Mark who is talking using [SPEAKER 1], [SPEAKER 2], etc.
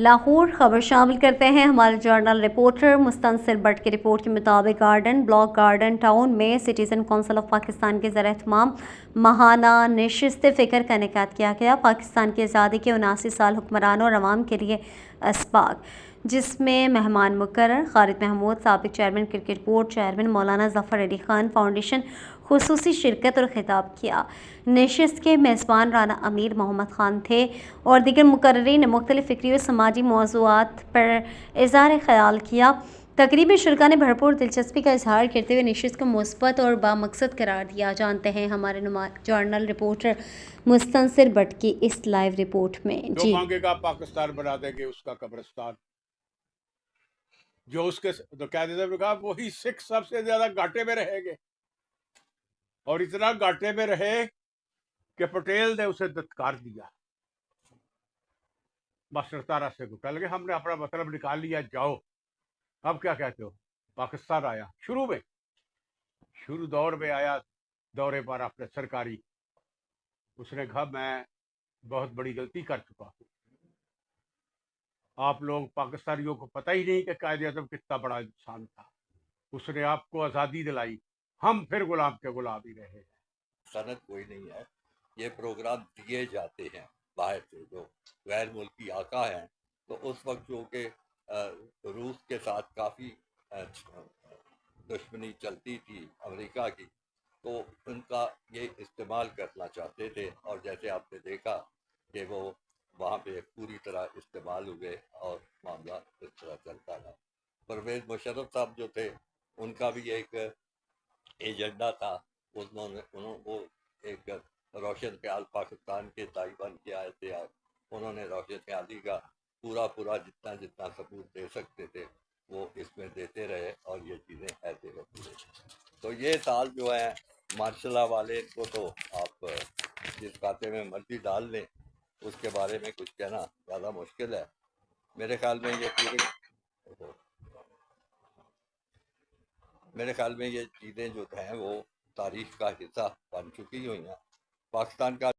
[SPEAKER 1] لاہور خبر شامل کرتے ہیں ہمارے جرنل رپورٹر مستنصر بٹ کی رپورٹ کے مطابق گارڈن بلاک گارڈن ٹاؤن میں سٹیزن کونسل آف پاکستان کے زیر اہتمام ماہانہ نشست فکر کا انعقاد کیا گیا۔ پاکستان کی آزادی کے 79 سال حکمرانوں اور عوام کے لیے اسباق، جس میں مہمان مقرر خالد محمود، سابق چیئرمین کرکٹ بورڈ، چیئرمین مولانا ظفر علی خان فاؤنڈیشن خصوصی شرکت اور خطاب کیا۔ نشست کے میزبان رانا امیر محمد خان تھے اور دیگر مقررین نے مختلف فکری اور سماجی موضوعات پر اظہار خیال کیا۔ تقریب میں شرکاء نے بھرپور دلچسپی کا اظہار کرتے ہوئے نشست کو مثبت اور بامقصد قرار دیا۔ جانتے ہیں ہمارے جرنل رپورٹر مستنصر بٹ کی اس لائیو رپورٹ میں۔
[SPEAKER 2] جو مانگے گا پاکستان بنا دیں گے اس کا قبرستان، جو اس کے تو قائد اعظم نے کہا وہی سکھ سب سے زیادہ گھاٹے میں رہیں گے، اور اتنا گھاٹے میں رہے کہ پٹیل نے اسے دتکار دیا، بس تارا سے کو کہہ لگے ہم نے اپنا مطلب نکال لیا، جاؤ۔ اب کیا کہتے ہو؟ پاکستان آیا شروع دور میں آیا دورے پر اپنے سرکاری، اس نے کہا میں بہت بڑی غلطی کر چکا ہوں، آپ لوگ پاکستانیوں کو پتہ ہی نہیں کہ قائد اعظم کتنا بڑا انسان تھا، اس نے آپ کو آزادی دلائی، ہم پھر غلام کے غلام ہی رہے ہیں۔
[SPEAKER 3] صنعت کوئی نہیں ہے، یہ پروگرام دیے جاتے ہیں باہر سے، جو غیر ملکی آقا ہیں، تو اس وقت جو کہ روس کے ساتھ کافی دشمنی چلتی تھی امریکہ کی، تو ان کا یہ استعمال کرنا چاہتے تھے، اور جیسے آپ نے دیکھا کہ وہ وہاں پہ پوری طرح استعمال ہوئے اور معاملہ اس طرح چلتا رہا۔ پرویز مشرف صاحب جو تھے، ان کا بھی ایک ایجنڈا تھا، وہ ایک روشن خیال پاکستان کے تائیوان کے آئے تھے، اور انہوں نے روشن خیالی کا پورا جتنا ثبوت دے سکتے تھے وہ اس میں دیتے رہے، اور یہ چیزیں ایسے ہوتی رہی۔ تو یہ سال جو ہے مارشل لا والے کو تو آپ جس کھاتے میں مرضی ڈال لیں، اس کے بارے میں کچھ کہنا زیادہ مشکل ہے۔ میرے خیال میں یہ چیزیں جو ہیں وہ تاریخ کا حصہ بن چکی ہوئی ہیں۔ پاکستان کا